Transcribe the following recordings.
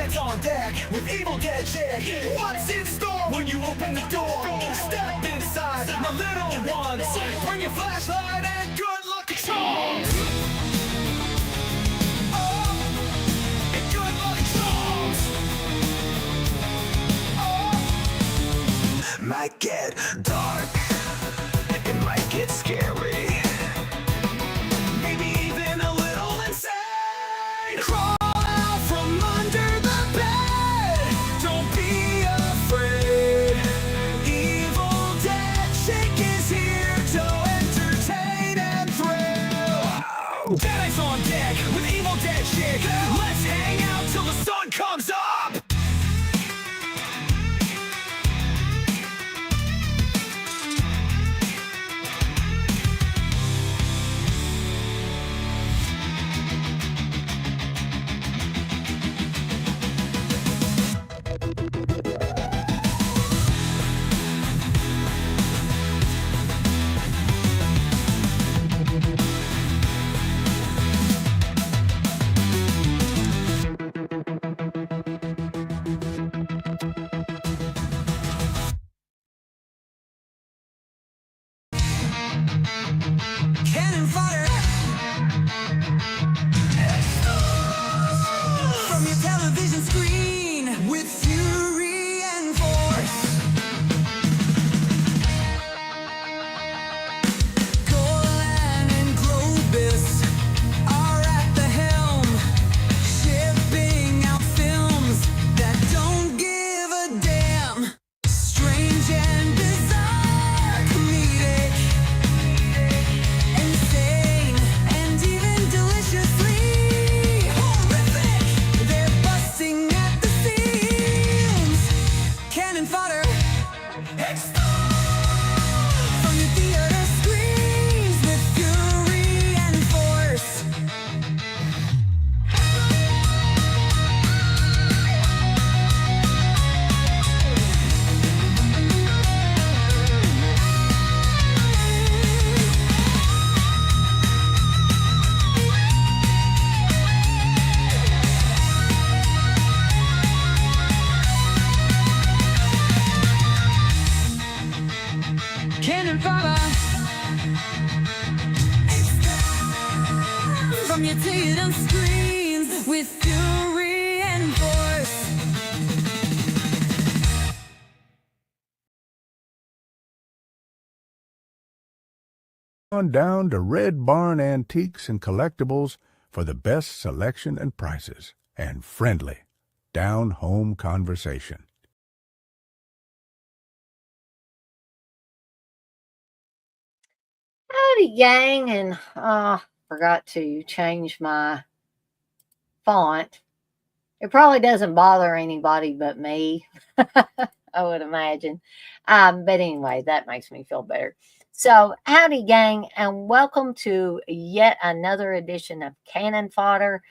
It's on deck with evil dead chick. What's in store when you open the door? Step inside, my little ones. Bring your flashlight and good luck charms. Oh, and good luck charms. Oh, might get dark. It might get scary. Maybe even a little insane. Crawl out from under the bed. Don't be afraid. Evil Dead Chick is here to entertain and thrill. Dead Eyes on deck with Evil Dead Chick. Let's hang out till the sun comes up. Cannon fodder from your television screen with fury and force. Golan and Globus are at the helm, shipping out films that don't give a damn. Strange and bizarre, comedic, insane, and even deliciously horrific. They're busting at the seams. Cannon fodder from your theater screens with fury and force. Cannon fodder from your theater screens with fury and force. On down to Red Barn Antiques and Collectibles for the best selection and prices and friendly down-home conversation. Howdy, gang, and forgot to change my font. It probably doesn't bother anybody but me, I would imagine. But anyway, that makes me feel better. So, howdy, gang, and welcome to yet another edition of Cannon Fodder.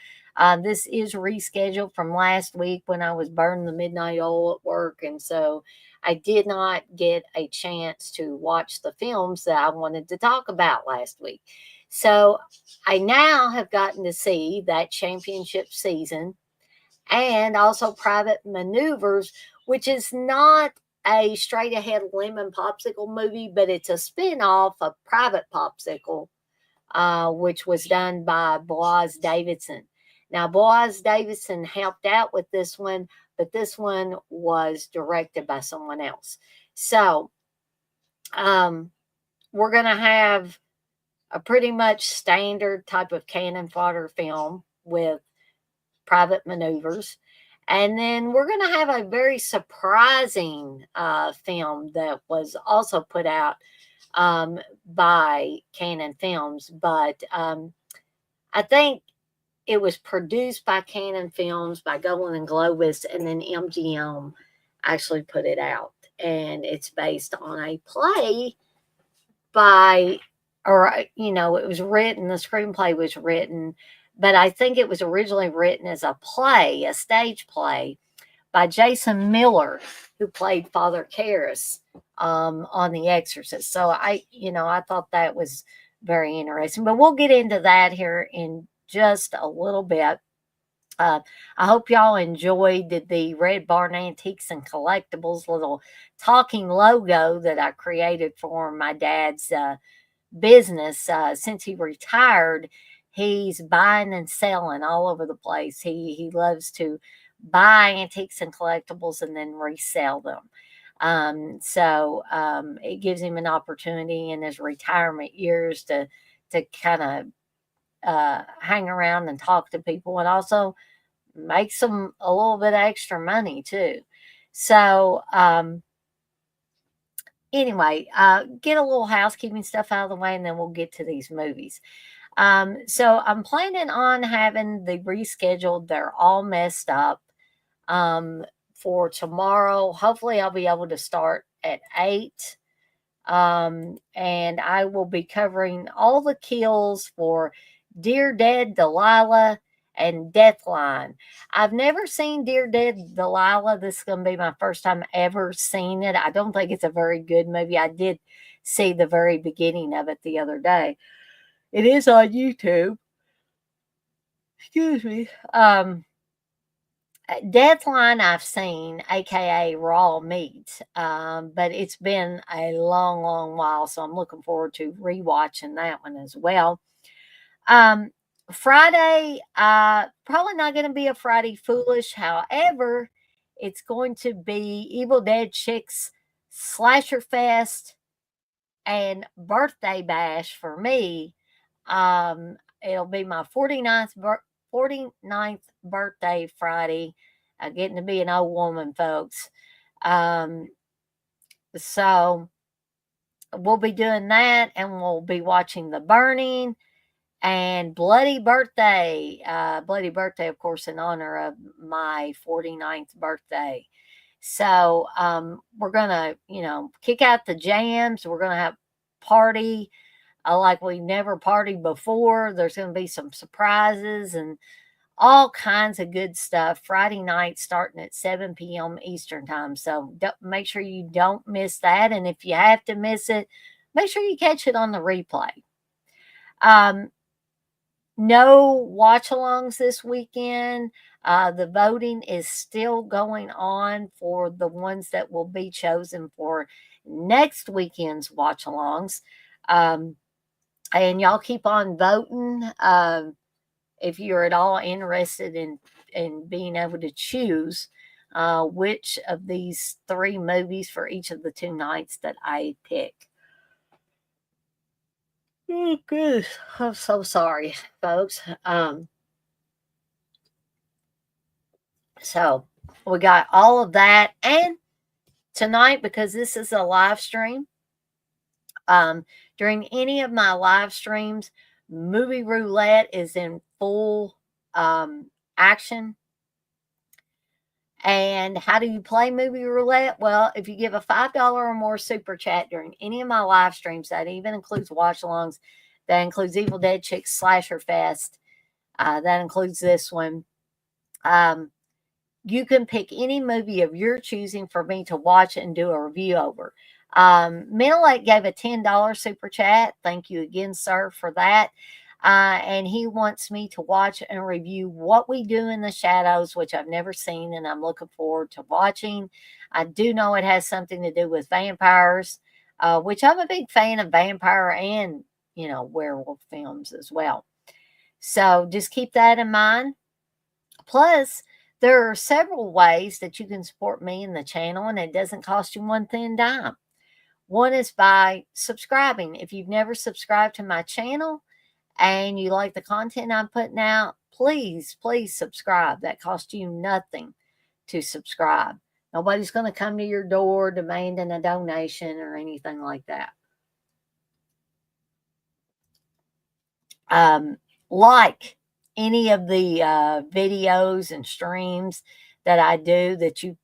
This is rescheduled from last week when I was burning the midnight oil at work, and so I did not get a chance to watch the films that I wanted to talk about last week. So, I now have gotten to see that championship season and also Private Maneuvers, which is not a straight ahead lemon popsicle movie, but it's a spin-off of Private Popsicle, which was done by Boaz Davidson. Now, Boaz Davidson helped out with this one, but this one was directed by someone else. So, we're going to have a pretty much standard type of cannon fodder film with Private Maneuvers. And then we're going to have a very surprising film that was also put out by Canon Films. But I think it was produced by Canon Films, by Golan and Globus, and then MGM actually put it out. And it's based on a play by, it was written, the screenplay was written, but I think it was originally written as a play, a stage play by Jason Miller, who played Father Karras on The Exorcist. So I thought that was very interesting, but we'll get into that here in just a little bit. I hope y'all enjoyed the Red Barn Antiques and Collectibles little talking logo that I created for my dad's business. Since he retired, he's buying and selling all over the place. He loves to buy antiques and collectibles and then resell them. So it gives him an opportunity in his retirement years to kind of hang around and talk to people, and also make some a little bit of extra money too. So anyway, get a little housekeeping stuff out of the way, and then we'll get to these movies. So I'm planning on having the rescheduled. They're all messed up for tomorrow. Hopefully, I'll be able to start at 8. And I will be covering all the kills for Dear Dead Delilah and Deathline. I've never seen Dear Dead Delilah. This is going to be my first time ever seeing it. I don't think it's a very good movie. I did see the very beginning of it the other day. It is on YouTube. Excuse me. Deathline I've seen, aka Raw Meat, but it's been a long, long while, so I'm looking forward to rewatching that one as well. Friday, probably not going to be a Friday Foolish. However, it's going to be Evil Dead Chicks Slasher Fest and Birthday Bash for me. It'll be my 49th birthday Friday. Getting to be an old woman, folks. So we'll be doing that, and we'll be watching The Burning and Bloody Birthday. Bloody Birthday, of course, in honor of my 49th birthday. So we're going to, kick out the jams. We're going to have party like we never partied before. There's going to be some surprises and all kinds of good stuff Friday night starting at 7 p.m. Eastern time. So make sure you don't miss that. And if you have to miss it, make sure you catch it on the replay. No watch-alongs this weekend. The voting is still going on for the ones that will be chosen for next weekend's watch-alongs. And y'all keep on voting. If you're at all interested in being able to choose which of these 3 movies for each of the 2 nights that I pick. Oh, goodness. I'm so sorry, folks. So we got all of that. And tonight, because this is a live stream, during any of my live streams, Movie Roulette is in full action. And how do you play Movie Roulette? Well, if you give a $5 or more super chat during any of my live streams, that even includes watch-alongs, that includes Evil Dead Chicks Slasher Fest, that includes this one. You can pick any movie of your choosing for me to watch and do a review over. Menelec gave a $10 super chat. Thank you again, sir, for that. And he wants me to watch and review What We Do in the Shadows, which I've never seen, and I'm looking forward to watching. I do know it has something to do with vampires, which I'm a big fan of vampire and, werewolf films as well. So just keep that in mind. Plus, there are several ways that you can support me and the channel, and it doesn't cost you one thin dime. One is by subscribing. If you've never subscribed to my channel and you like the content I'm putting out, please subscribe. That costs you nothing to subscribe. Nobody's going to come to your door demanding a donation or anything like that. Like any of the videos and streams that I do that you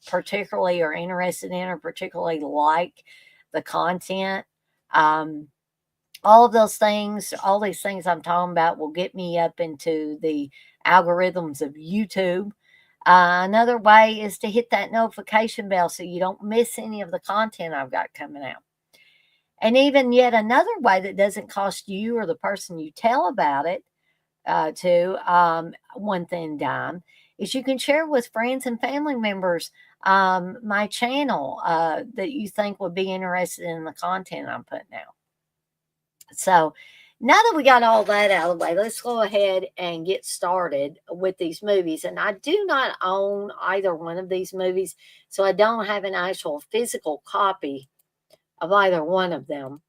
particularly are interested in or particularly like the content. All of those things, all these things I'm talking about will get me up into the algorithms of YouTube. Another way is to hit that notification bell so you don't miss any of the content I've got coming out. And even yet another way that doesn't cost you or the person you tell about it One Thin Dime, is you can share with friends and family members my channel that you think would be interested in the content I'm putting out. So now that we got all that out of the way, let's go ahead and get started with these movies. And I do not own either one of these movies, so I don't have an actual physical copy of either one of them.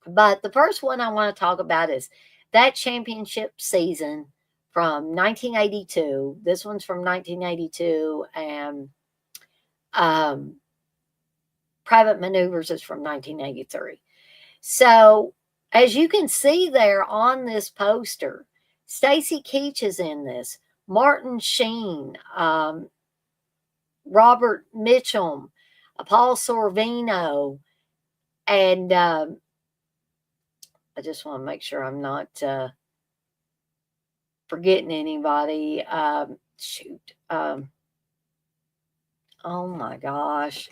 But the first one I want to talk about is That Championship Season from 1982. This one's from 1982, and Private Manoeuvres is from 1983. So, as you can see there on this poster, Stacy Keach is in this, Martin Sheen, Robert Mitchum, Paul Sorvino, and I just want to make sure I'm not forgetting anybody. Oh my gosh.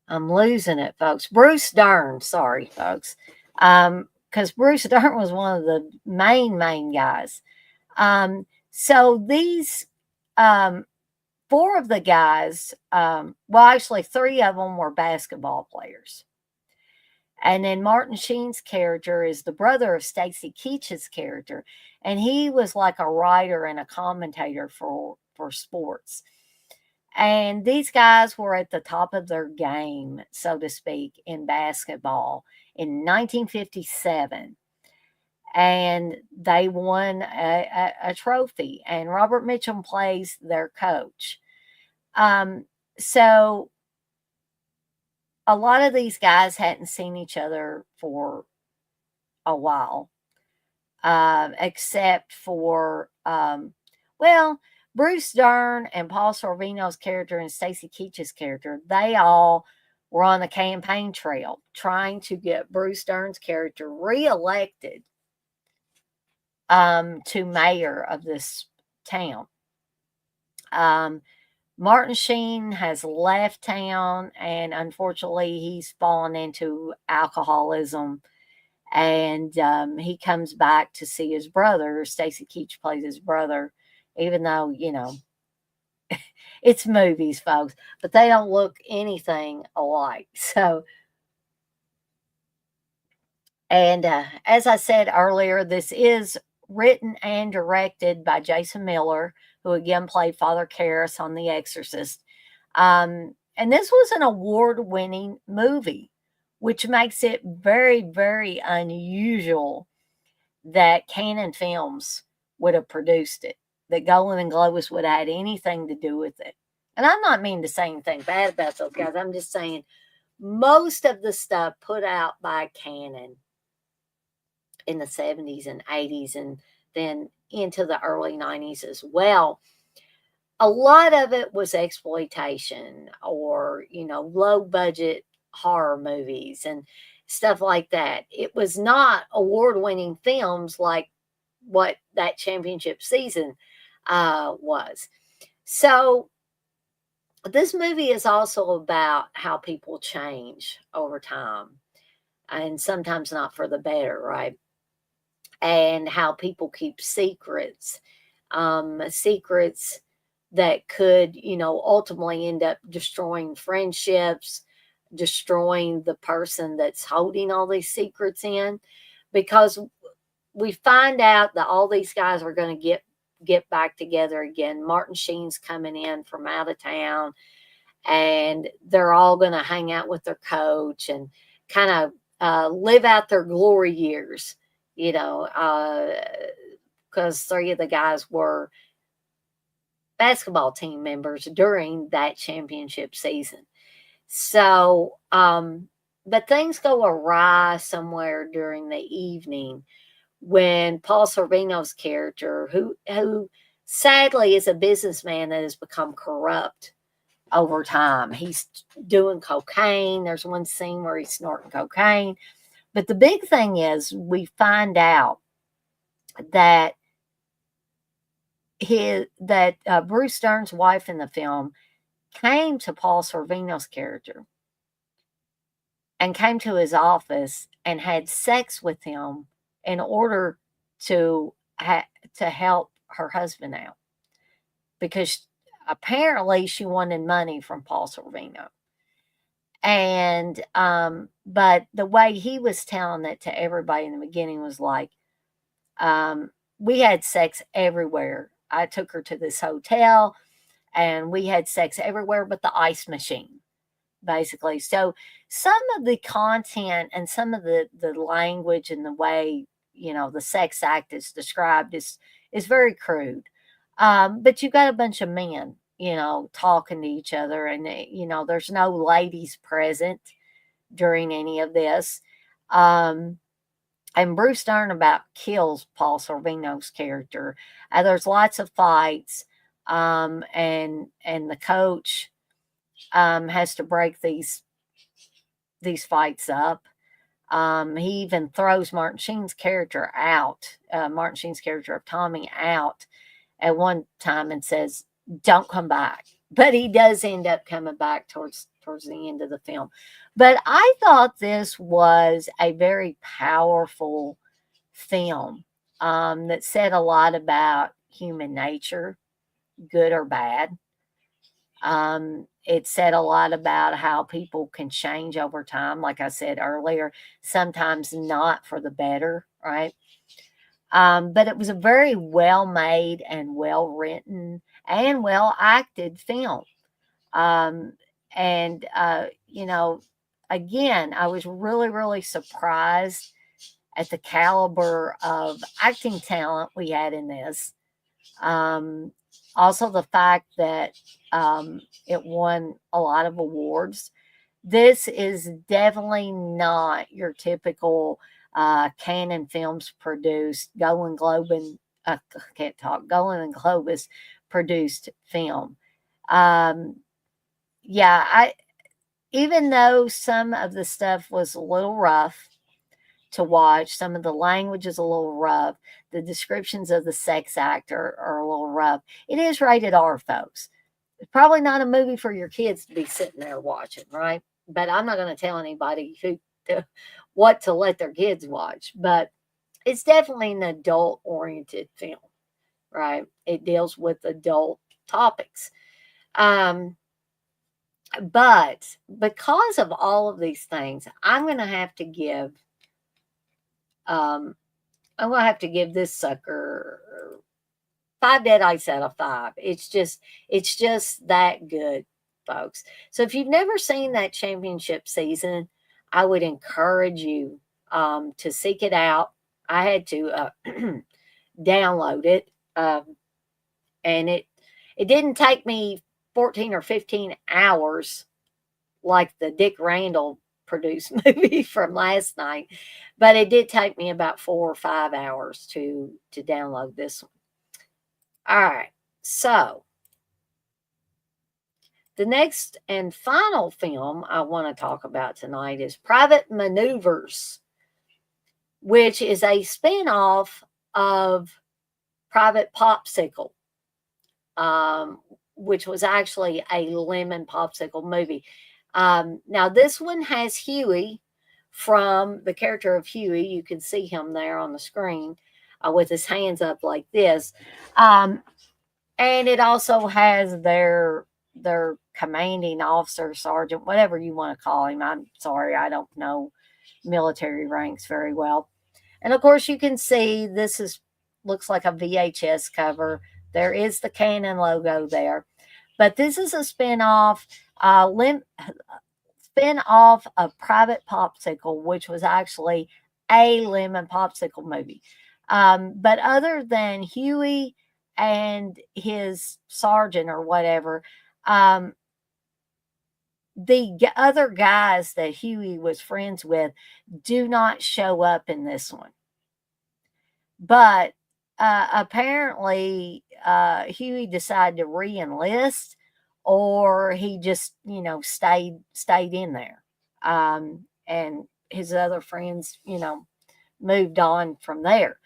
I'm losing it, folks. Bruce Dern. Sorry, folks. Because Bruce Dern was one of the main guys. So these four of the guys, well, actually, three of them were basketball players. And then Martin Sheen's character is the brother of Stacy Keach's character. And he was like a writer and a commentator for sports. And these guys were at the top of their game, so to speak, in basketball in 1957. And they won a trophy. And Robert Mitchum plays their coach. So a lot of these guys hadn't seen each other for a while, except for, Bruce Dern and Paul Sorvino's character and Stacy Keach's character, they all were on the campaign trail trying to get Bruce Dern's character reelected to mayor of this town. Martin Sheen has left town, and unfortunately, he's fallen into alcoholism. And he comes back to see his brother. Stacy Keach plays his brother, even though, it's movies, folks, but they don't look anything alike. So, and as I said earlier, this is written and directed by Jason Miller, who again played Father Karras on The Exorcist. And this was an award-winning movie, which makes it very, very unusual that Canon Films would have produced it, that Golan and Globus would have had anything to do with it. And I'm not meaning to say anything bad about those guys. I'm just saying most of the stuff put out by Canon in the 70s and 80s and then into the early 90s as well, a lot of it was exploitation or, low budget horror movies and stuff like that. It was not award-winning films like what That Championship Season was. So this movie is also about how people change over time, and sometimes not for the better, right? And how people keep secrets, secrets that could, ultimately end up destroying friendships, destroying the person that's holding all these secrets in, because we find out that all these guys are going to get back together again. Martin Sheen's coming in from out of town, and they're all going to hang out with their coach and kind of live out their glory years, because three of the guys were basketball team members during that championship season. So, but things go awry somewhere during the evening when Paul Sorvino's character, who sadly is a businessman that has become corrupt over time. He's doing cocaine. There's one scene where he's snorting cocaine. But the big thing is we find out that Bruce Dern's wife in the film came to Paul Sorvino's character and came to his office and had sex with him in order to to help her husband out because apparently she wanted money from Paul Sorvino. And but the way he was telling it to everybody in the beginning was like, we had sex everywhere. I took her to this hotel and we had sex everywhere but the ice machine, basically. So some of the content and some of the language and the way, the sex act is described is very crude. But you got a bunch of men, talking to each other, and there's no ladies present during any of this. Um, and Bruce Dern about kills Paul Sorvino's character. There's lots of fights, and the coach has to break these fights up. He even throws Martin Sheen's character out, Martin Sheen's character of Tommy out at one time and says, "Don't come back." But he does end up coming back towards the end of the film. But I thought this was a very powerful film that said a lot about human nature, good or bad. It said a lot about how people can change over time. Like I said earlier, sometimes not for the better, right? But it was a very well made and well written and well acted film. Um, and, again, I was really, really surprised at the caliber of acting talent we had in this. Um, Also, the fact that it won a lot of awards. This is definitely not your typical Canon Films produced, Golden Globe and I can't talk, Golden and Globus produced film. Um, yeah, even though some of the stuff was a little rough to watch, some of the language is a little rough, the descriptions of the sex act are a little rough. It is rated R, folks. It's probably not a movie for your kids to be sitting there watching, right? But I'm not going to tell anybody what to let their kids watch. But it's definitely an adult-oriented film, right? It deals with adult topics. Um, but because of all of these things, um, I'm gonna have to give this sucker 5 deadites out of 5. It's just that good, folks. So if you've never seen that championship season, I would encourage you to seek it out. I had to download it, and it didn't take me 14 or 15 hours like the Dick Randall produced movie from last night, but it did take me about 4 or 5 hours to download this one. All right, so the next and final film I want to talk about tonight is Private Manoeuvres, which is a spin-off of Private Popsicle, which was actually a lemon popsicle movie. Now, this one has Huey from the character of Huey. You can see him there on the screen with his hands up like this. And it also has their commanding officer, sergeant, whatever you want to call him. I'm sorry, I don't know military ranks very well. And of course, you can see looks like a VHS cover. There is the Canon logo there. But this is a spin-off of Private Popsicle, which was actually a lemon popsicle movie. But other than Huey and his sergeant or whatever, the other guys that Huey was friends with do not show up in this one. But apparently, Huey decided to re-enlist, or he just, stayed in there. And his other friends, moved on from there.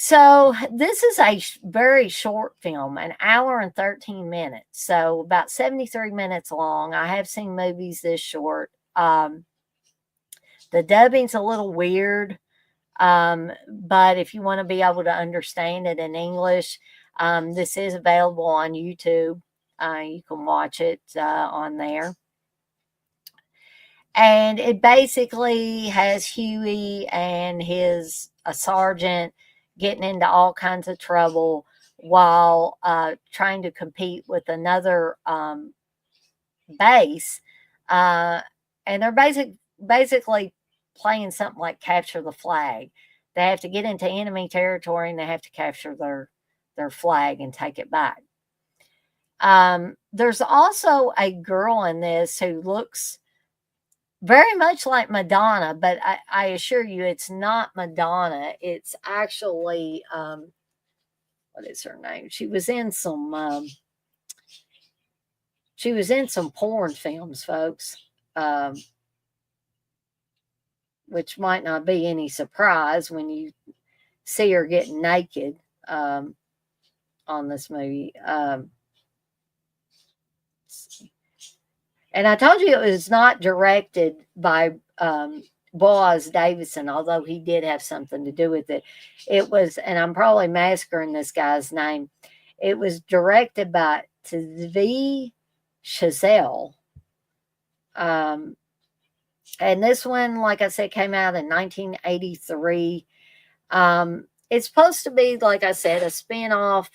So this is a very short film, an hour and 13 minutes. So about 73 minutes long. I have seen movies this short. The dubbing's a little weird. But if you want to be able to understand it in English, this is available on YouTube. You can watch it on there. And it basically has Huey and his a sergeant getting into all kinds of trouble while trying to compete with another base. Uh, and they're basically playing something like capture the flag. They have to get into enemy territory and they have to capture their flag and take it back. There's also a girl in this who looks very much like Madonna, but I assure you it's not Madonna. It's actually, what is her name? She was in some porn films, folks, um, which might not be any surprise when you see her getting naked on this movie. And I told you it was not directed by Boaz Davidson, although he did have something to do with it. It was, and I'm probably massacring this guy's name. It was directed by Tzvi Chazelle. And this one, like I said, came out in 1983. It's supposed to be, like I said, a spin-off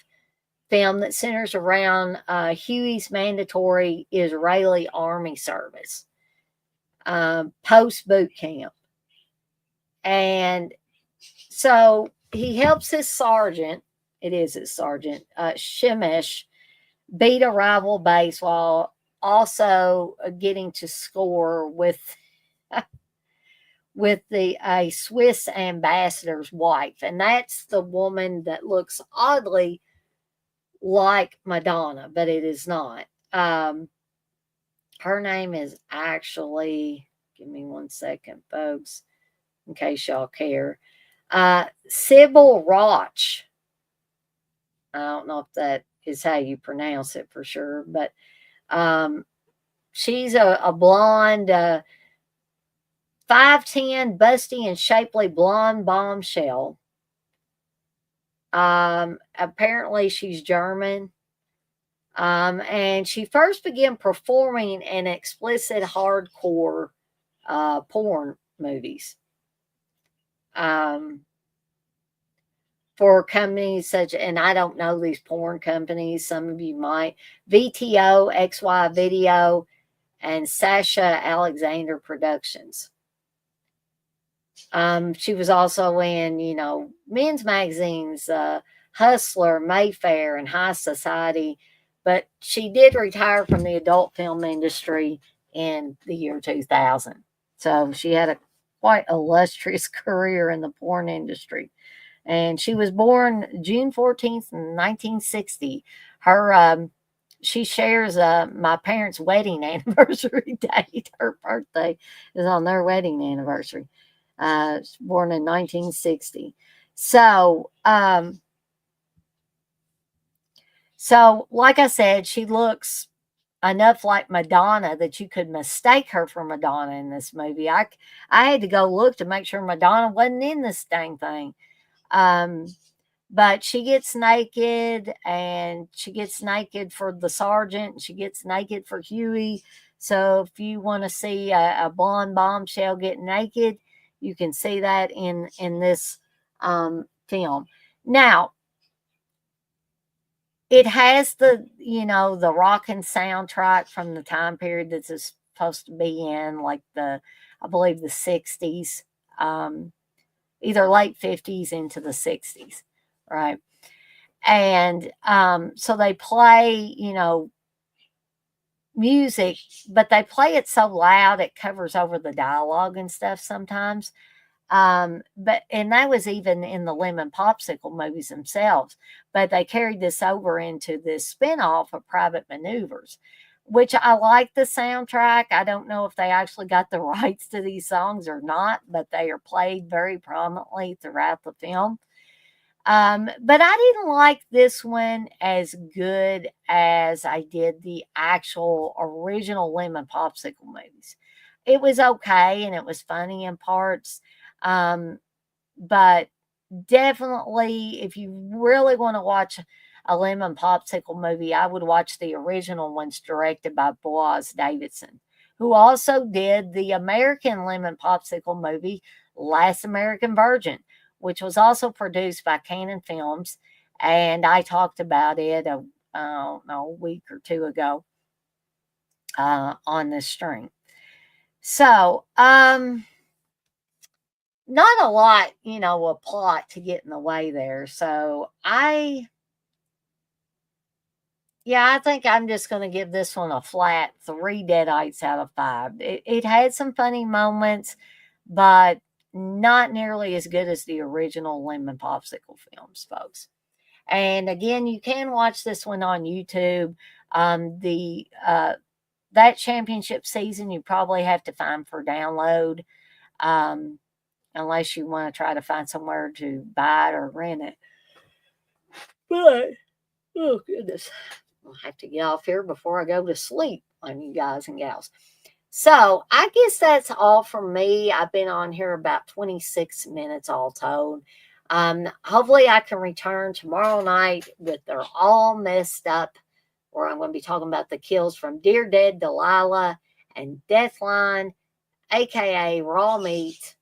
film that centers around Huey's mandatory Israeli army service, post boot camp. And so he helps his sergeant, it is his sergeant, Shemesh, beat a rival base while also getting to score with the a Swiss ambassador's wife. And that's the woman that looks oddly like Madonna, but it is not. Her name is actually, give me 1 second, folks, in case y'all care. Sybil Roch. I don't know if that is how you pronounce it for sure, but she's a blonde, 5'10", busty and shapely blonde bombshell. Apparently she's German. And she first began performing in explicit hardcore porn movies. For companies such, and I don't know these porn companies, some of you might, VTO, XY Video, and Sasha Alexander Productions. She was also in, men's magazines, Hustler, Mayfair, and High Society, but she did retire from the adult film industry in the year 2000. So she had a quite illustrious career in the porn industry. And she was born June 14th, 1960. She shares my parents' wedding anniversary date. Her birthday is on their wedding anniversary. Born in 1960. So, like I said, she looks enough like Madonna that you could mistake her for Madonna in this movie. I had to go look to make sure Madonna wasn't in this dang thing. But she gets naked, and she gets naked for the sergeant. And she gets naked for Huey. So if you want to see a blonde bombshell get naked, you can see that in this film. Now, it has the rockin' soundtrack from the time period that it's supposed to be in, like I believe the 60s, either late 50s into the 60s, right? And so they play, music, but they play it so loud it covers over the dialogue and stuff sometimes. And that was even in the Lemon Popsicle movies themselves. But they carried this over into this spinoff of Private Manoeuvres, which I like the soundtrack. I don't know if they actually got the rights to these songs or not, but they are played very prominently throughout the film. But I didn't like this one as good as I did the actual original Lemon Popsicle movies. It was okay and it was funny in parts. but definitely, if you really want to watch a lemon popsicle movie, I would watch the original ones directed by Boaz Davidson, who also did the American lemon popsicle movie, Last American Virgin, which was also produced by Canon Films. And I talked about it, I don't know, a week or two ago on this stream. So, not a lot, a plot to get in the way there. So I think I'm just going to give this one a flat 3 deadites out of 5. It had some funny moments, but not nearly as good as the original Lemon Popsicle films, folks. And again, you can watch this one on YouTube. The that championship season, you probably have to find for download. Unless you want to try to find somewhere to buy it or rent it. But, oh goodness, I'll have to get off here before I go to sleep on you guys and gals. So I guess that's all from me. I've been on here about 26 minutes all told. Hopefully I can return tomorrow night with They're All Messed Up, where I'm going to be talking about the kills from Dear Dead Delilah and Deathline, aka Raw Meat,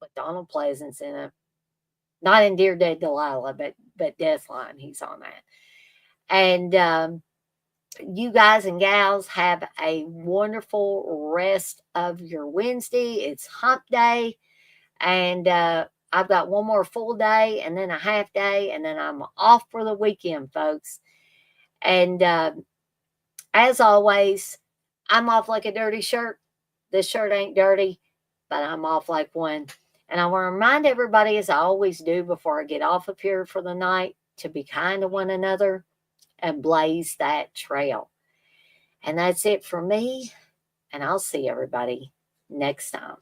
with Donald Pleasance in it. Not in Dear Dead Delilah, but Deathline. He's on that. And you guys and gals have a wonderful rest of your Wednesday. It's hump day. And I've got one more full day and then a half day. And then I'm off for the weekend, folks. And as always, I'm off like a dirty shirt. This shirt ain't dirty, but I'm off like one. And I want to remind everybody, as I always do before I get off of here for the night, to be kind to one another and blaze that trail. And that's it for me. And I'll see everybody next time.